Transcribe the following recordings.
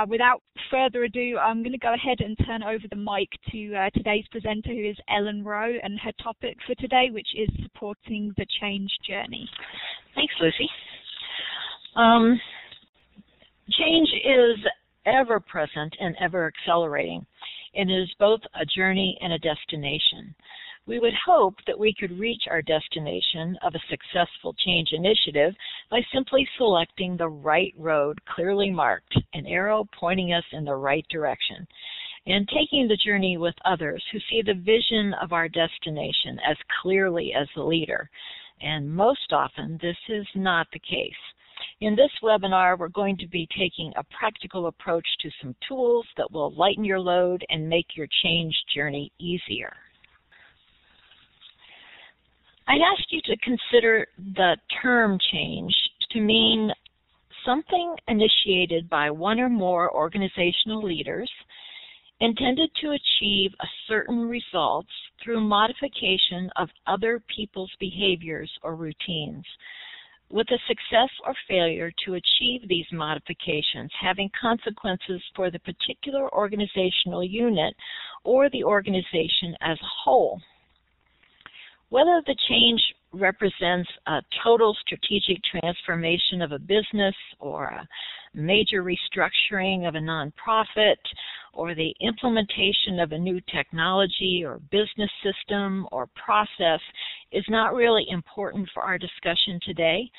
without further ado, I'm going to go ahead and turn over the mic to today's presenter, who is Ellen Rowe, and her topic for today, which is supporting the change journey. Thanks, Lucy. Change is ever present and ever accelerating. It is both a journey and a destination. We would hope that we could reach our destination of a successful change initiative by simply selecting the right road clearly marked, an arrow pointing us in the right direction, and taking the journey with others who see the vision of our destination as clearly as the leader. And most often, this is not the case. In this webinar, we're going to be taking a practical approach to some tools that will lighten your load and make your change journey easier. I'd ask you to consider the term change to mean something initiated by one or more organizational leaders intended to achieve a certain results through modification of other people's behaviors or routines, with the success or failure to achieve these modifications having consequences for the particular organizational unit or the organization as a whole. Whether the change represents a total strategic transformation of a business or a major restructuring of a nonprofit or the implementation of a new technology or business system or process is not really important for our discussion today.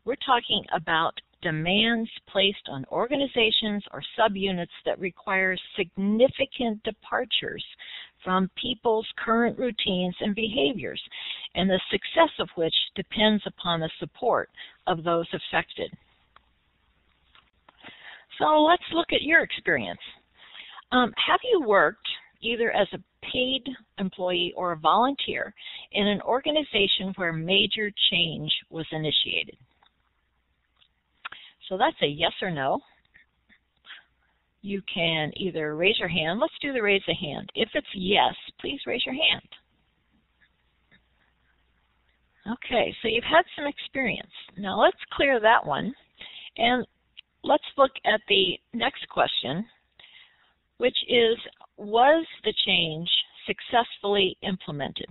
We're talking about demands placed on organizations or subunits that require significant departures from people's current routines and behaviors, and the success of which depends upon the support of those affected. So let's look at your experience. Have you worked either as a paid employee or a volunteer in an organization where major change was initiated? So that's a yes or no. You can either raise your hand. Let's do the raise a hand. If it's yes, please raise your hand. Okay, so you've had some experience. Now let's clear that one, and let's look at the next question, which is, was the change successfully implemented?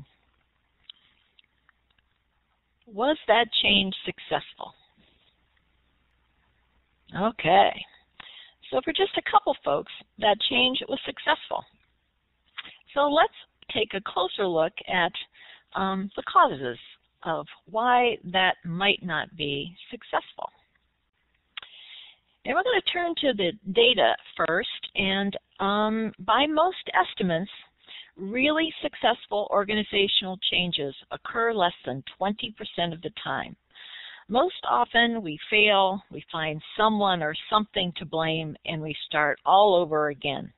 Was that change successful? Okay. So for just a couple folks, that change was successful. So let's take a closer look at the causes of why that might not be successful. And we're going to turn to the data first, and by most estimates, really successful organizational changes occur less than 20% of the time. Most often we fail, we find someone or something to blame, and we start all over again.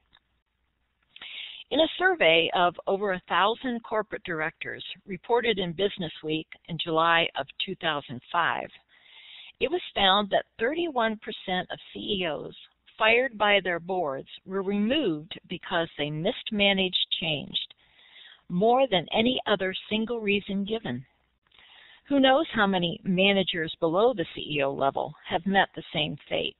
In a survey of over 1,000 corporate directors reported in Business Week in July of 2005, it was found that 31% of CEOs fired by their boards were removed because they mismanaged change, more than any other single reason given. Who knows how many managers below the CEO level have met the same fate?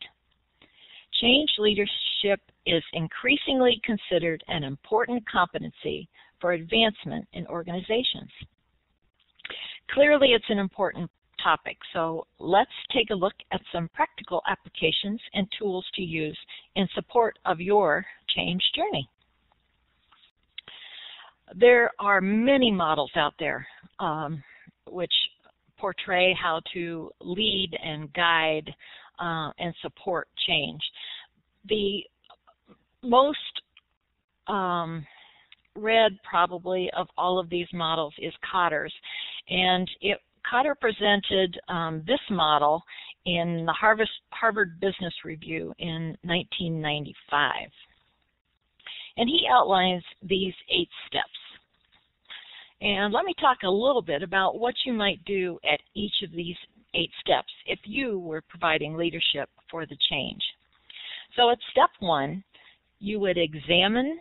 Change leadership is increasingly considered an important competency for advancement in organizations. Clearly, it's an important topic, so let's take a look at some practical applications and tools to use in support of your change journey. There are many models out there which portray how to lead and guide and support change. The most read probably of all of these models is Kotter's, and Kotter presented this model in the Harvard Business Review in 1995. And he outlines these 8 steps. And let me talk a little bit about what you might do at each of these 8 steps if you were providing leadership for the change. So at step 1, you would examine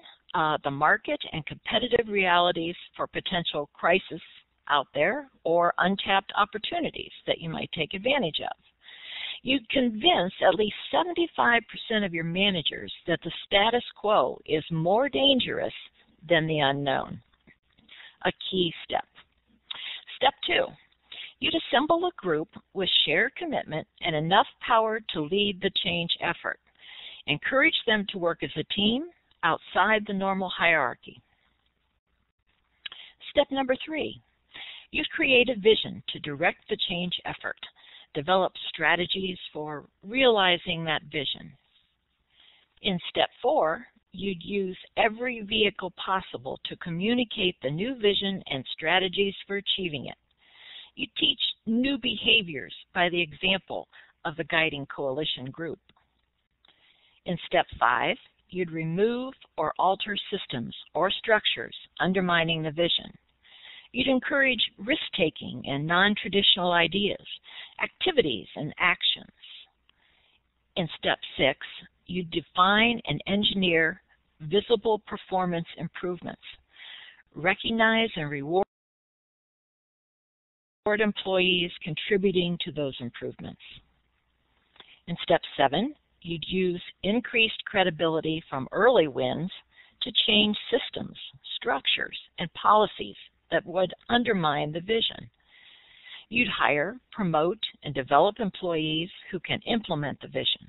the market and competitive realities for potential crisis out there or untapped opportunities that you might take advantage of. You convince at least 75% of your managers that the status quo is more dangerous than the unknown. A key step. Step 2, you'd assemble a group with shared commitment and enough power to lead the change effort. Encourage them to work as a team outside the normal hierarchy. Step number 3, you'd create a vision to direct the change effort. Develop strategies for realizing that vision. In step 4, you'd use every vehicle possible to communicate the new vision and strategies for achieving it. You teach new behaviors by the example of the guiding coalition group. In step 5, you'd remove or alter systems or structures undermining the vision. You'd encourage risk-taking and non-traditional ideas, activities, and actions. In step 6, you define and engineer visible performance improvements. Recognize and reward employees contributing to those improvements. In step 7, you'd use increased credibility from early wins to change systems, structures, and policies that would undermine the vision. You'd hire, promote, and develop employees who can implement the vision.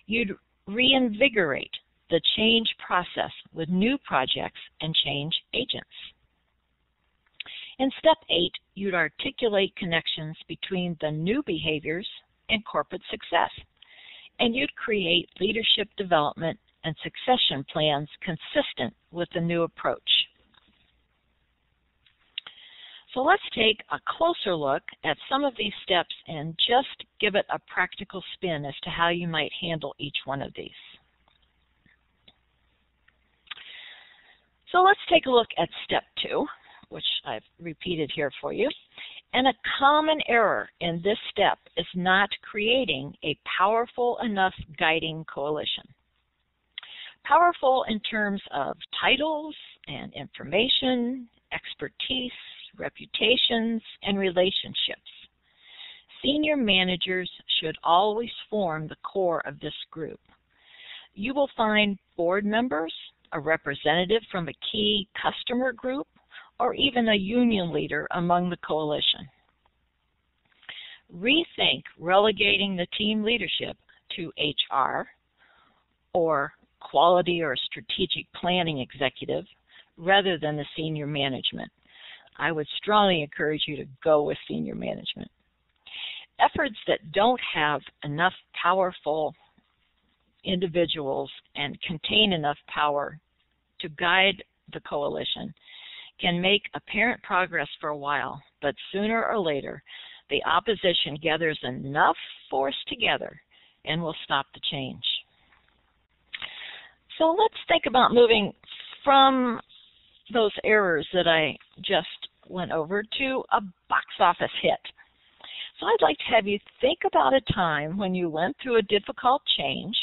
You'd reinvigorate the change process with new projects and change agents. In step 8, you'd articulate connections between the new behaviors and corporate success, and you'd create leadership development and succession plans consistent with the new approach. So let's take a closer look at some of these steps and just give it a practical spin as to how you might handle each one of these. So let's take a look at step 2, which I've repeated here for you. And a common error in this step is not creating a powerful enough guiding coalition. Powerful in terms of titles and information, expertise, reputations, and relationships. Senior managers should always form the core of this group. You will find board members, a representative from a key customer group, or even a union leader among the coalition. Rethink relegating the team leadership to HR or quality or strategic planning executive rather than the senior management. I would strongly encourage you to go with senior management. Efforts that don't have enough powerful individuals and contain enough power to guide the coalition can make apparent progress for a while, but sooner or later, the opposition gathers enough force together and will stop the change. So let's think about moving from those errors that I just went over to a box office hit. So I'd like to have you think about a time when you went through a difficult change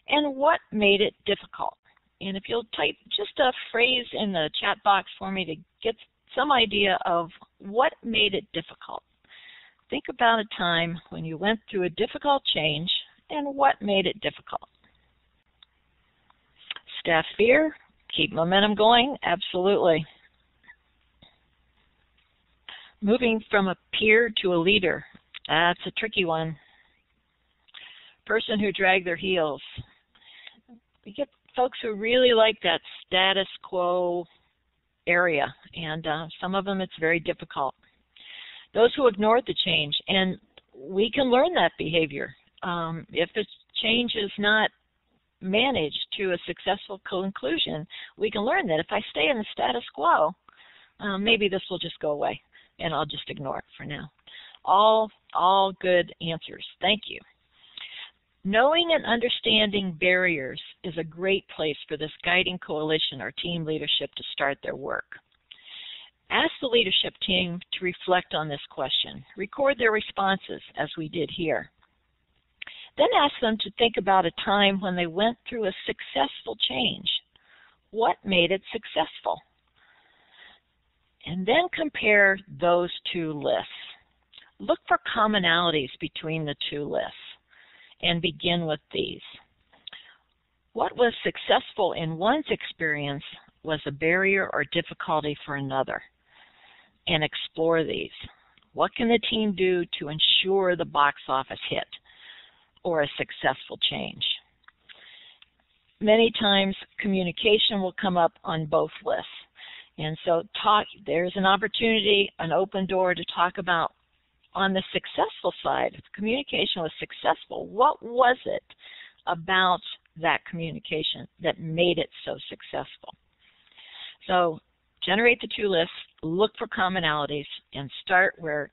and what made it difficult. And if you'll type just a phrase in the chat box for me to get some idea of what made it difficult. Think about a time when you went through a difficult change and what made it difficult. Staff fear, keep momentum going, absolutely. Moving from a peer to a leader, that's a tricky one. Person who dragged their heels. We get folks who really like that status quo area, and some of them it's very difficult. Those who ignored the change, and we can learn that behavior. If the change is not managed to a successful conclusion, we can learn that if I stay in the status quo, maybe this will just go away, and I'll just ignore it for now. All good answers. Thank you. Knowing and understanding barriers is a great place for this guiding coalition or team leadership to start their work. Ask the leadership team to reflect on this question. Record their responses, as we did here. Then ask them to think about a time when they went through a successful change. What made it successful? And then compare those two lists. look for commonalities between the two lists and begin with these. What was successful in one's experience was a barrier or difficulty for another, and explore these. What can the team do to ensure the box office hit or a successful change? Many times communication will come up on both lists. And so there's an opportunity, an open door to talk about on the successful side. If communication was successful, what was it about that communication that made it so successful? So generate the two lists, look for commonalities, and start where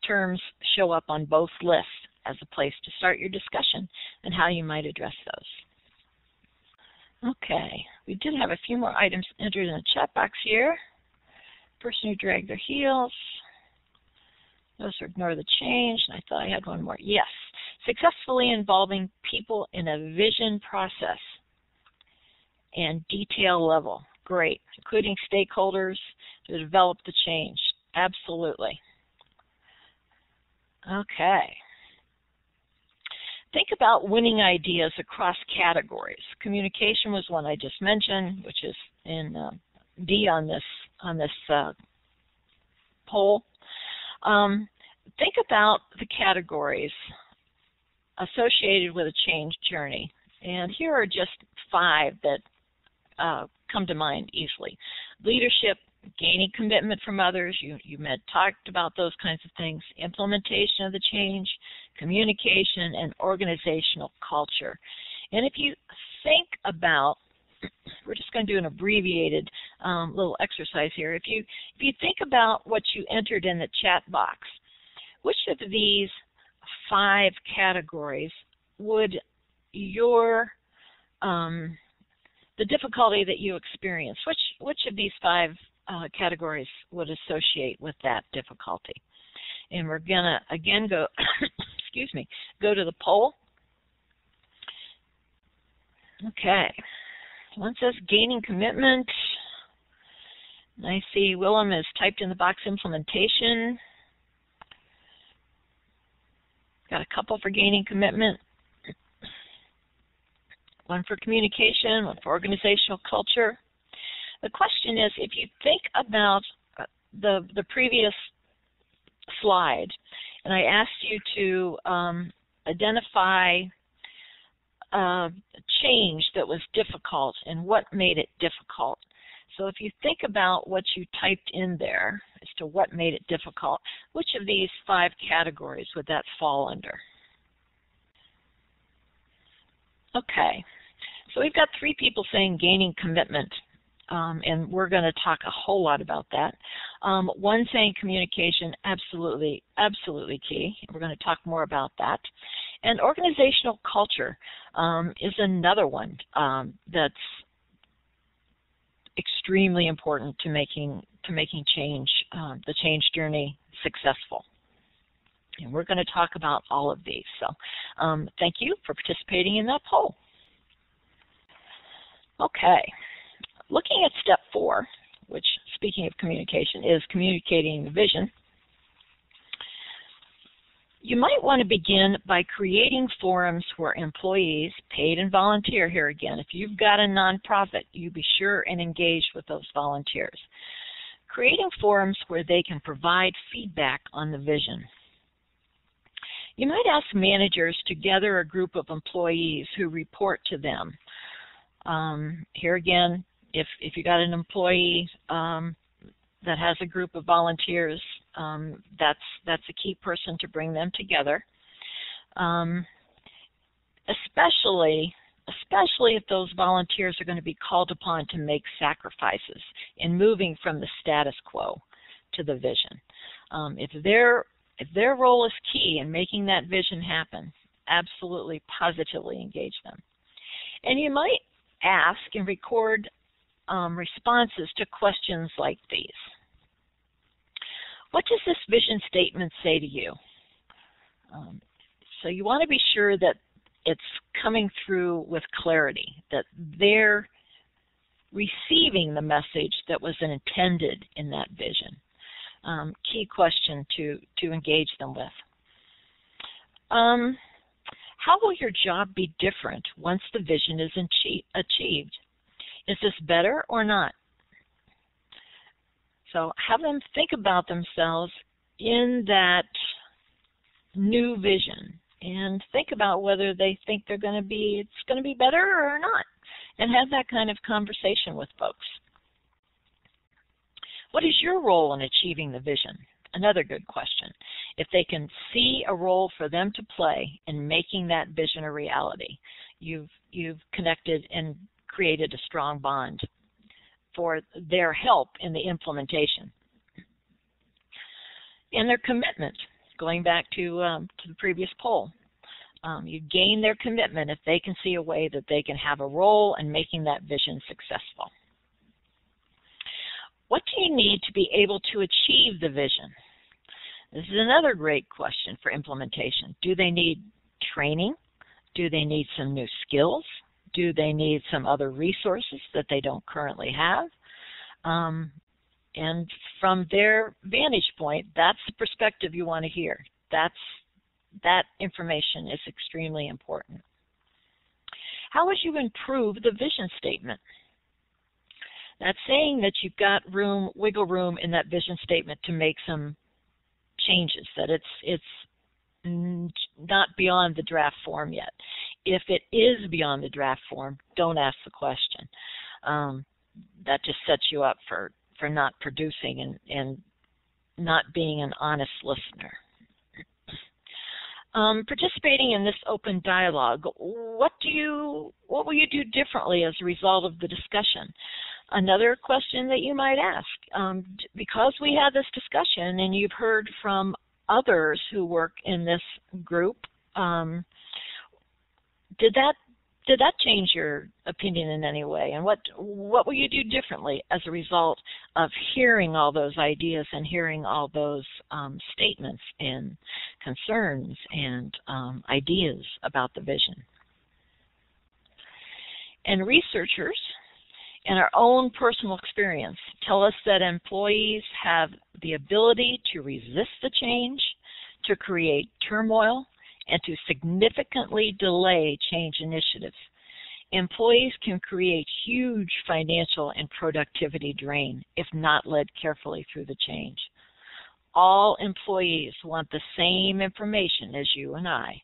terms show up on both lists as a place to start your discussion and how you might address those. Okay, we did have a few more items entered in the chat box here. Person who dragged their heels. Those are ignore the change, and I thought I had one more. Yes, successfully involving people in a vision process and detail level. Great, including stakeholders to develop the change. Absolutely. Okay. Think about winning ideas across categories. Communication was one I just mentioned, which is in D on this poll. Think about the categories associated with a change journey. And here are just 5 that come to mind easily. Leadership, gaining commitment from others, you talked about those kinds of things, implementation of the change, communication, and organizational culture. And if you think about, we're just going to do an abbreviated little exercise here. If you think about what you entered in the chat box, which of these 5 categories would the difficulty that you experience, which of these 5 categories would associate with that difficulty? And we're gonna again go, go to the poll. Okay, one says gaining commitment. I see Willem has typed in the box implementation. Got a couple for gaining commitment. One for communication, one for organizational culture. The question is, if you think about the previous slide, and I asked you to identify a change that was difficult and what made it difficult. So if you think about what you typed in there as to what made it difficult, which of these 5 categories would that fall under? Okay, so we've got 3 people saying gaining commitment, and we're going to talk a whole lot about that. One saying communication, absolutely, absolutely key. We're going to talk more about that. And organizational culture is another one that's extremely important to making change, the change journey, successful. And we're going to talk about all of these. So thank you for participating in that poll. Okay, looking at step 4, which, speaking of communication, is communicating the vision. You might want to begin by creating forums where employees, paid and volunteer here again. If you've got a nonprofit, you be sure and engage with those volunteers. Creating forums where they can provide feedback on the vision. You might ask managers to gather a group of employees who report to them. Here again, if you got an employee that has a group of volunteers, that's a key person to bring them together. Especially if those volunteers are going to be called upon to make sacrifices in moving from the status quo to the vision. If their role is key in making that vision happen, absolutely, positively engage them. And you might ask and record responses to questions like these. What does this vision statement say to you? So you want to be sure that it's coming through with clarity, that they're receiving the message that was intended in that vision. key question to engage them with. How will your job be different once the vision is achieved? Is this better or not? So have them think about themselves in that new vision and think about whether they think it's going to be better or not, and have that kind of conversation with folks. What is your role in achieving the vision? Another good question. If they can see a role for them to play in making that vision a reality, you've connected and created a strong bond for their help in the implementation. And their commitment, going back to the previous poll, you gain their commitment if they can see a way that they can have a role in making that vision successful. What do you need to be able to achieve the vision? This is another great question for implementation. Do they need training? Do they need some new skills? Do they need some other resources that they don't currently have? And from their vantage point, that's the perspective you want to hear. That information is extremely important. How would you improve the vision statement? That's saying that you've got wiggle room in that vision statement to make some changes, that it's not beyond the draft form yet. If it is beyond the draft form, don't ask the question. That just sets you up for not producing and not being an honest listener. Participating in this open dialogue, what will you do differently as a result of the discussion? Another question that you might ask, because we had this discussion and you've heard from others who work in this group, did that change your opinion in any way? And what will you do differently as a result of hearing all those ideas and hearing all those statements and concerns and ideas about the vision? And researchers, in our own personal experience, tell us that employees have the ability to resist the change, to create turmoil, and to significantly delay change initiatives. Employees can create huge financial and productivity drain if not led carefully through the change. All employees want the same information as you and I.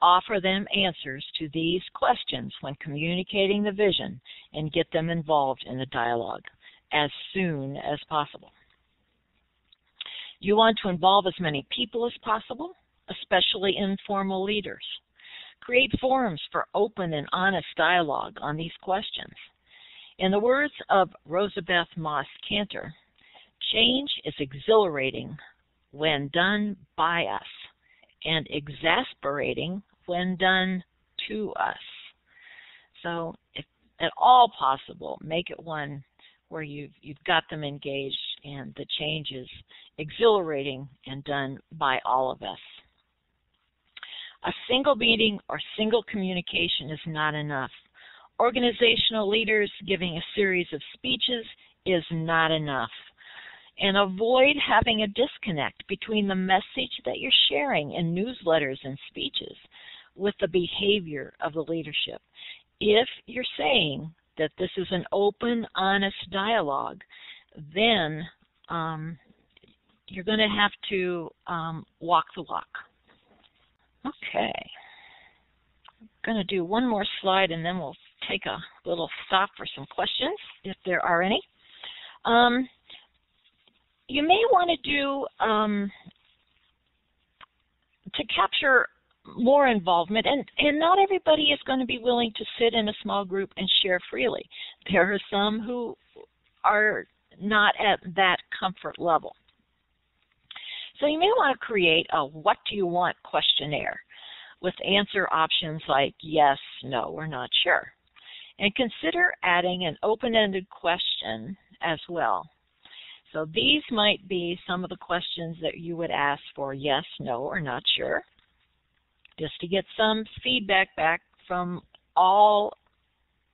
Offer them answers to these questions when communicating the vision and get them involved in the dialogue as soon as possible. You want to involve as many people as possible, especially informal leaders. Create forums for open and honest dialogue on these questions. In the words of Rosabeth Moss Kanter, change is exhilarating when done by us and exasperating when done to us. So if at all possible, make it one where you've got them engaged and the change is exhilarating and done by all of us. A single meeting or single communication is not enough. Organizational leaders giving a series of speeches is not enough. And avoid having a disconnect between the message that you're sharing in newsletters and speeches with the behavior of the leadership. If you're saying that this is an open, honest dialogue, then you're going to have to walk the walk. Okay. I'm going to do one more slide and then we'll take a little stop for some questions, if there are any. You may want to do, to capture more involvement, and not everybody is going to be willing to sit in a small group and share freely. There are some who are not at that comfort level. So you may want to create a what do you want questionnaire with answer options like yes, no, or not sure. And consider adding an open-ended question as well. So these might be some of the questions that you would ask for yes, no, or not sure, just to get some feedback back from all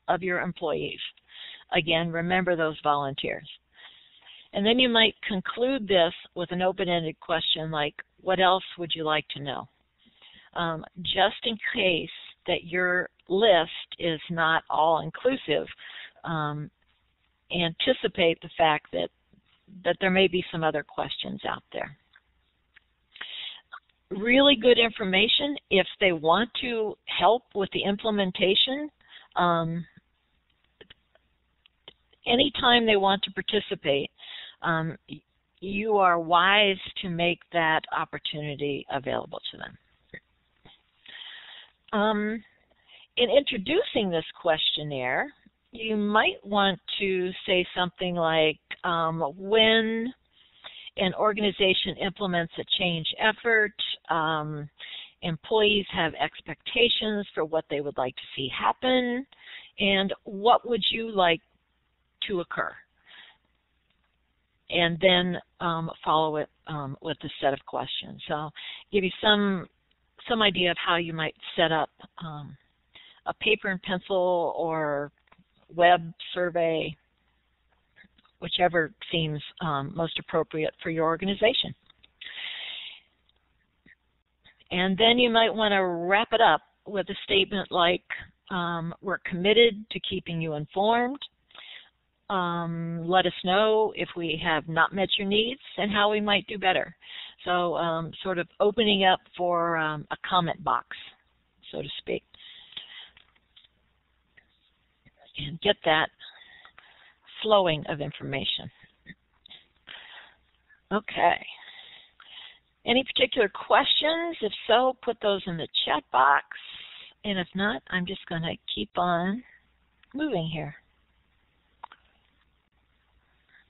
of your employees. Again, remember those volunteers. And then you might conclude this with an open-ended question like, what else would you like to know? Just in case that your list is not all-inclusive, anticipate the fact that there may be some other questions out there. Really good information if they want to help with the implementation. Anytime they want to participate, you are wise to make that opportunity available to them. In introducing this questionnaire, you might want to say something like, when an organization implements a change effort, employees have expectations for what they would like to see happen, and what would you like to occur? And then follow it with a set of questions. So give you some idea of how you might set up a paper and pencil or web survey, whichever seems most appropriate for your organization. And then you might want to wrap it up with a statement like, we're committed to keeping you informed. Let us know if we have not met your needs and how we might do better. So sort of opening up for a comment box, so to speak. And get that flowing of information. Okay. Any particular questions? If so, put those in the chat box. And if not, I'm just going to keep on moving here.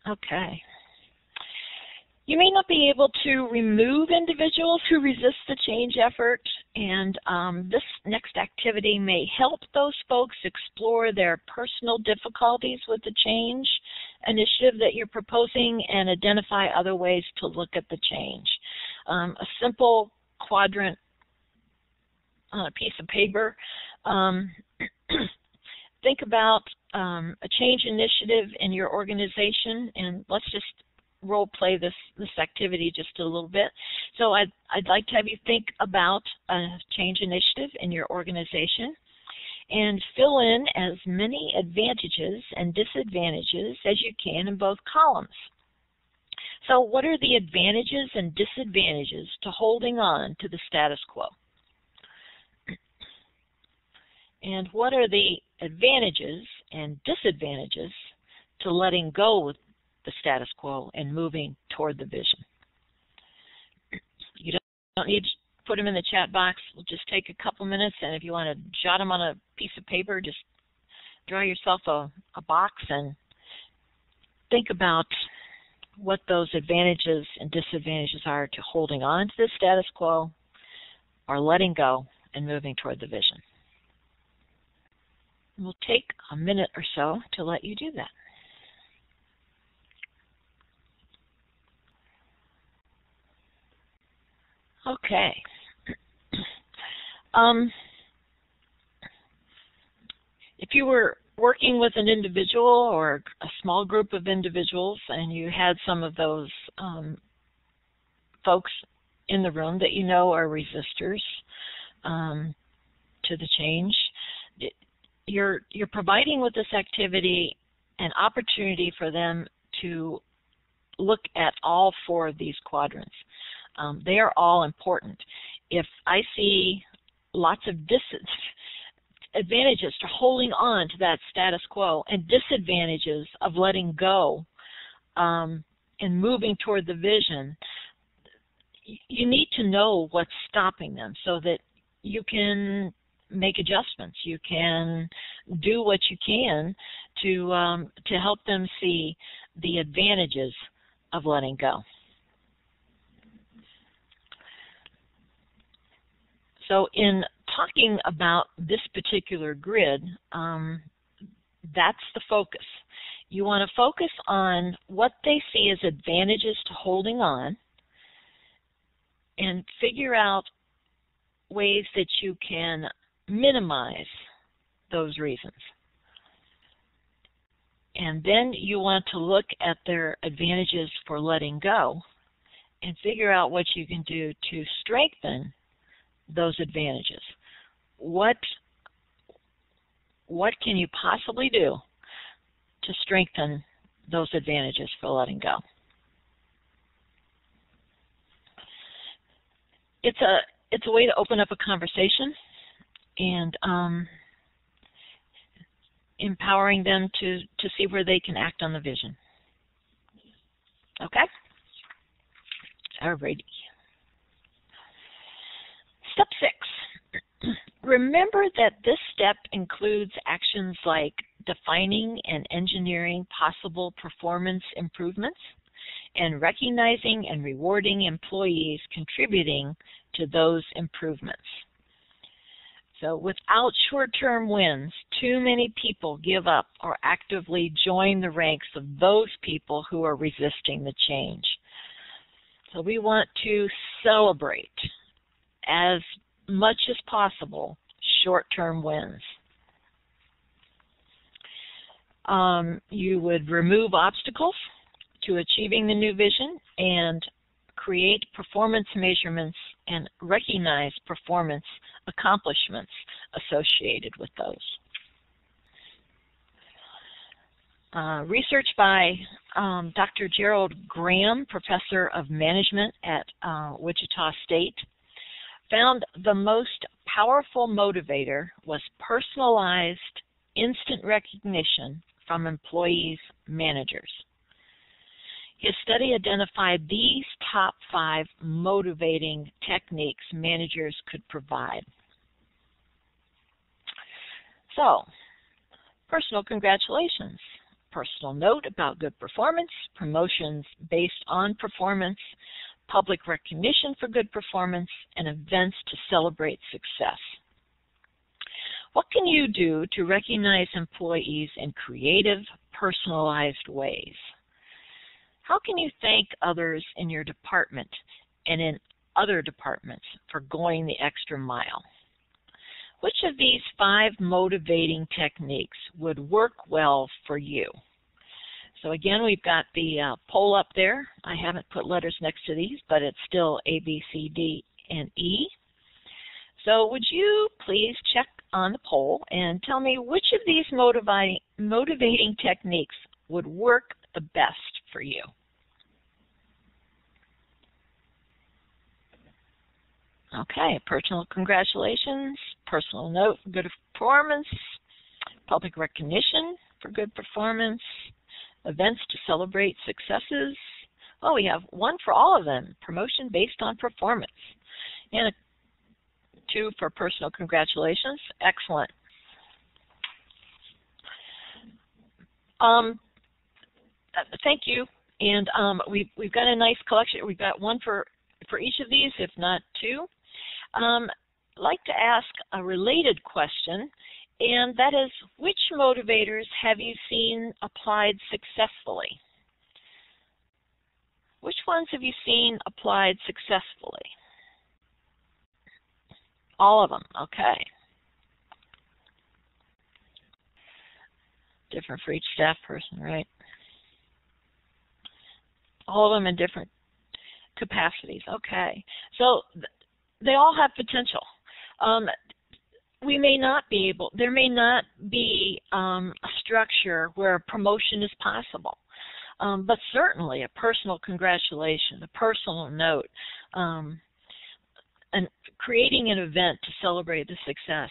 Okay. You may not be able to remove individuals who resist the change effort, and this next activity may help those folks explore their personal difficulties with the change initiative that you're proposing and identify other ways to look at the change. A simple quadrant on a piece of paper. Think about a change initiative in your organization, and let's just role play this activity just a little bit. So I'd like to have you think about a change initiative in your organization and fill in as many advantages and disadvantages as you can in both columns. So what are the advantages and disadvantages to holding on to the status quo? And what are the advantages and disadvantages to letting go with the status quo and moving toward the vision? You don't need to put them in the chat box. We'll just take a couple minutes, and if you want to jot them on a piece of paper, just draw yourself a box and think about what those advantages and disadvantages are to holding on to the status quo or letting go and moving toward the vision. We'll take a minute or so to let you do that. Okay. If you were working with an individual or a small group of individuals and you had some of those folks in the room that you know are resistors to the change, you're providing with this activity an opportunity for them to look at all four of these quadrants. They are all important. If I see lots of advantages to holding on to that status quo and disadvantages of letting go and moving toward the vision, you need to know what's stopping them so that you can make adjustments. You can do what you can to help them see the advantages of letting go. So in talking about this particular grid, that's the focus. You want to focus on what they see as advantages to holding on and figure out ways that you can minimize those reasons. And then you want to look at their advantages for letting go and figure out what you can do to strengthen those advantages. What can you possibly do to strengthen those advantages for letting go? It's a way to open up a conversation and empowering them to see where they can act on the vision. Okay? Alrighty. Step 6. Remember that this step includes actions like defining and engineering possible performance improvements and recognizing and rewarding employees contributing to those improvements. So without short-term wins, too many people give up or actively join the ranks of those people who are resisting the change. So we want to celebrate as much as possible short-term wins. You would remove obstacles to achieving the new vision and create performance measurements and recognize performance accomplishments associated with those. Research by Dr. Gerald Graham, professor of management at Wichita State, found the most powerful motivator was personalized instant recognition from employees' managers. His study identified these top 5 motivating techniques managers could provide. So, personal congratulations, personal note about good performance, promotions based on performance, public recognition for good performance, and events to celebrate success. What can you do to recognize employees in creative, personalized ways? How can you thank others in your department and in other departments for going the extra mile? Which of these 5 motivating techniques would work well for you? So again, we've got the poll up there. I haven't put letters next to these, but it's still A, B, C, D, and E. So would you please check on the poll and tell me which of these motivating techniques would work the best for you? Okay, personal congratulations, personal note for good performance, public recognition for good performance, events to celebrate successes. Oh, we have 1 for all of them, promotion based on performance, and 2 for personal congratulations. Excellent. Thank you. And we've got a nice collection. We've got 1 for each of these, if not 2. I'd like to ask a related question, and that is, which motivators have you seen applied successfully? Which ones have you seen applied successfully? All of them, okay. Different for each staff person, right? All of them in different capacities, okay. So they all have potential. There may not be a structure where a promotion is possible, but certainly a personal congratulation, a personal note, and creating an event to celebrate the success.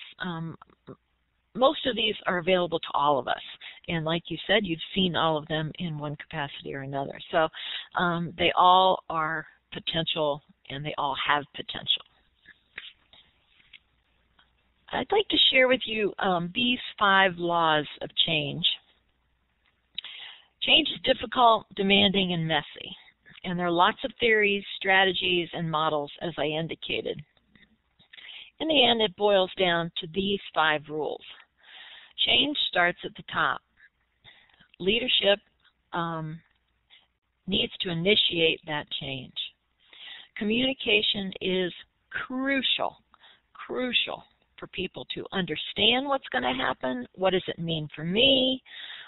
Most of these are available to all of us, and like you said, you've seen all of them in one capacity or another. So they all are potential, and they all have potential. I'd like to share with you these 5 laws of change. Change is difficult, demanding, and messy, and there are lots of theories, strategies, and models, as I indicated. In the end, it boils down to these 5 rules. Change starts at the top. Leadership needs to initiate that change. Communication is crucial for people to understand what's going to happen, what does it mean for me,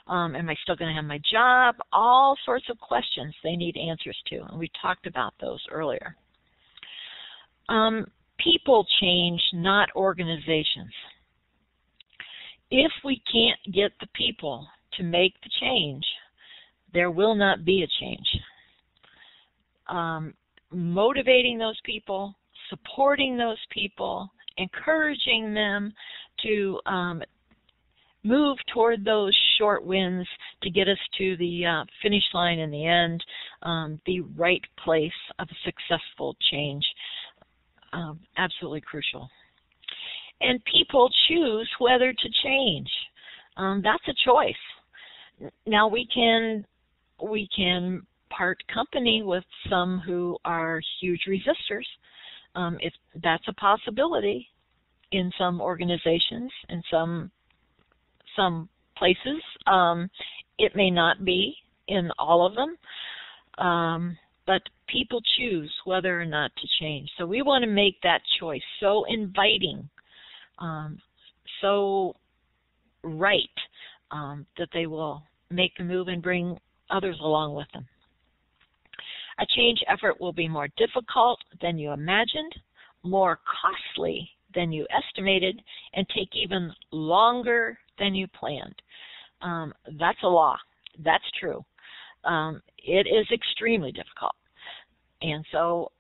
Am I still going to have my job? All sorts of questions they need answers to, and we talked about those earlier. People change, not organizations. If we can't get the people to make the change, there will not be a change. Motivating those people, supporting those people, encouraging them to move toward those short wins to get us to the finish line in the end, the right place of a successful change. Absolutely crucial. And people choose whether to change. That's a choice. Now we can part company with some who are huge resistors. If that's a possibility in some organizations, in some places. It may not be in all of them, but people choose whether or not to change. So we want to make that choice so inviting, so right, that they will make a move and bring others along with them. A change effort will be more difficult than you imagined, more costly than you estimated, and take even longer than you planned. That's a law. That's true. It is extremely difficult. And so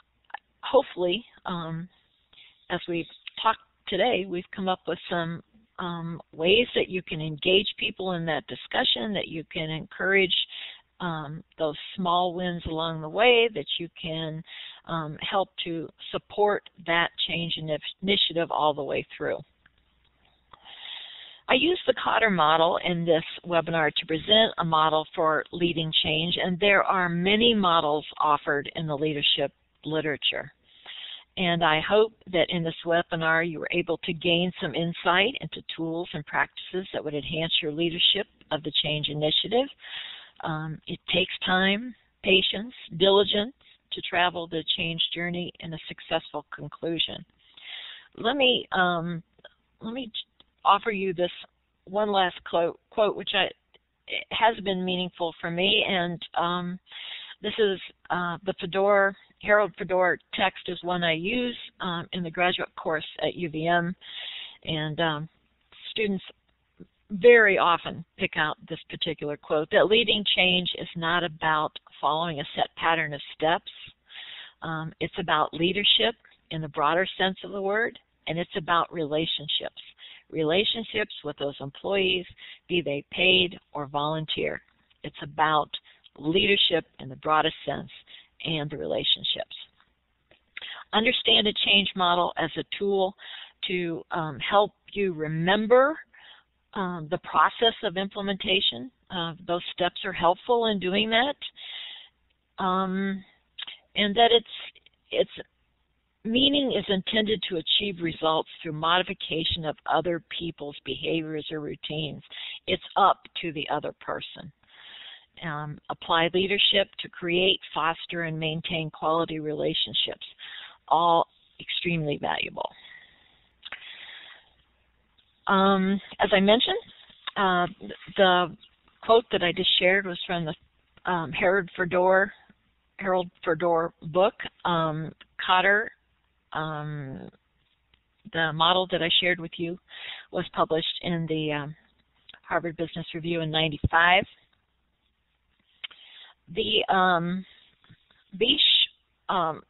hopefully, as we've talked today, we've come up with some ways that you can engage people in that discussion, that you can encourage those small wins along the way, that you can help to support that change initiative all the way through. I use the Kotter model in this webinar to present a model for leading change, and there are many models offered in the leadership literature. And I hope that in this webinar you were able to gain some insight into tools and practices that would enhance your leadership of the change initiative. It takes time, patience, diligence to travel the change journey in a successful conclusion. Let me offer you this one last quote which has been meaningful for me, and this is the Harold Fedor text is one I use in the graduate course at UVM, and students very often pick out this particular quote, that leading change is not about following a set pattern of steps. It's about leadership in the broader sense of the word, and it's about relationships. Relationships with those employees, be they paid or volunteer. It's about leadership in the broadest sense and the relationships. Understand a change model as a tool to help you remember the process of implementation. Those steps are helpful in doing that, and that its meaning is intended to achieve results through modification of other people's behaviors or routines. It's up to the other person. Apply leadership to create, foster, and maintain quality relationships, all extremely valuable. As I mentioned, the quote that I just shared was from the Harold Fedor book, Kotter. The model that I shared with you was published in the Harvard Business Review in '95. The Bish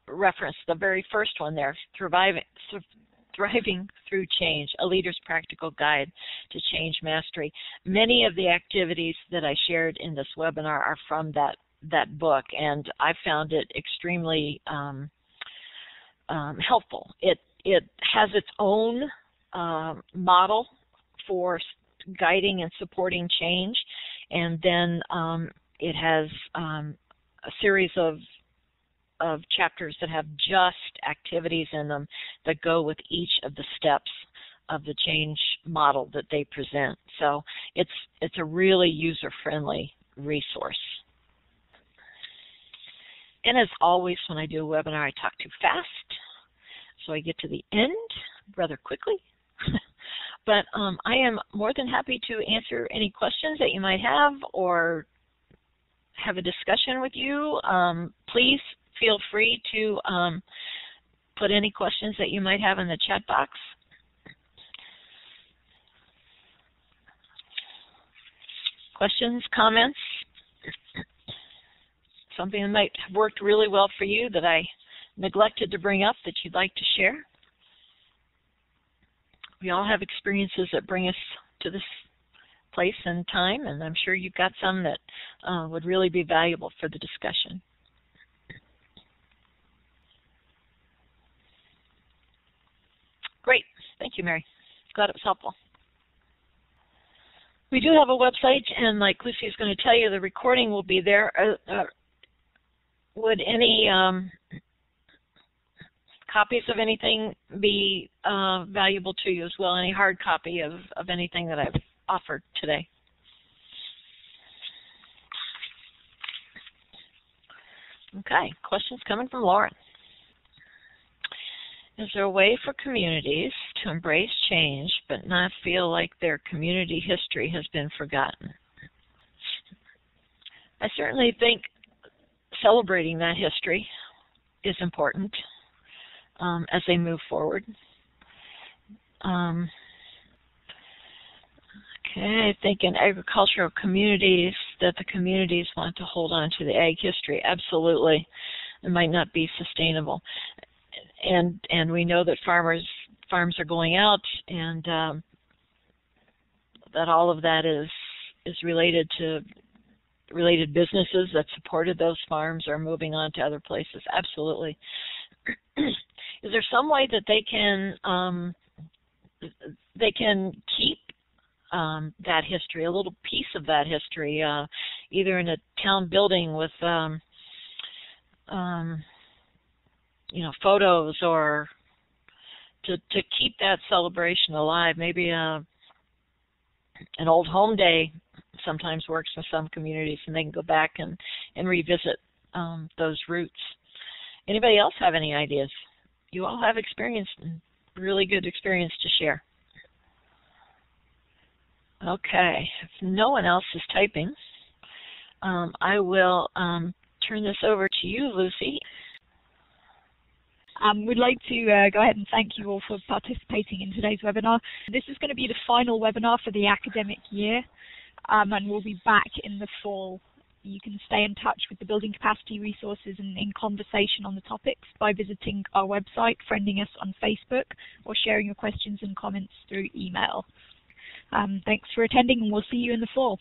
reference, the very first one there, Thriving Through Change, a Leader's Practical Guide to Change Mastery. Many of the activities that I shared in this webinar are from that book, and I found it extremely helpful. It has its own model for guiding and supporting change, and then it has a series of chapters that have just activities in them that go with each of the steps of the change model that they present. So it's a really user-friendly resource. And as always, when I do a webinar, I talk too fast, so I get to the end rather quickly. But I am more than happy to answer any questions that you might have or have a discussion with you. Please feel free to put any questions that you might have in the chat box. Questions, comments, something that might have worked really well for you that I neglected to bring up that you'd like to share. We all have experiences that bring us to this place and time, and I'm sure you've got some that would really be valuable for the discussion. Great. Thank you, Mary. Glad it was helpful. We do have a website, and like Lucy is going to tell you, the recording will be there. Would any copies of anything be valuable to you as well? Any hard copy of anything that I've offered today? Okay, questions coming from Lauren. Is there a way for communities to embrace change but not feel like their community history has been forgotten? I certainly think celebrating that history is important as they move forward. Okay, I think in agricultural communities that the communities want to hold on to the ag history. Absolutely. It might not be sustainable. And we know that farms are going out, and that all of that is related to related businesses that supported those farms are moving on to other places. Absolutely. Is there some way that they can keep that history, a little piece of that history, either in a town building with photos, or to keep that celebration alive? Maybe an old home day sometimes works for some communities, and they can go back and revisit those roots. Anybody else have any ideas? You all have experience, really good experience to share. Okay, if no one else is typing, I will turn this over to you, Lucy. We'd like to go ahead and thank you all for participating in today's webinar. This is going to be the final webinar for the academic year, and we'll be back in the fall. You can stay in touch with the building capacity resources and in conversation on the topics by visiting our website, friending us on Facebook, or sharing your questions and comments through email. Thanks for attending, and we'll see you in the fall.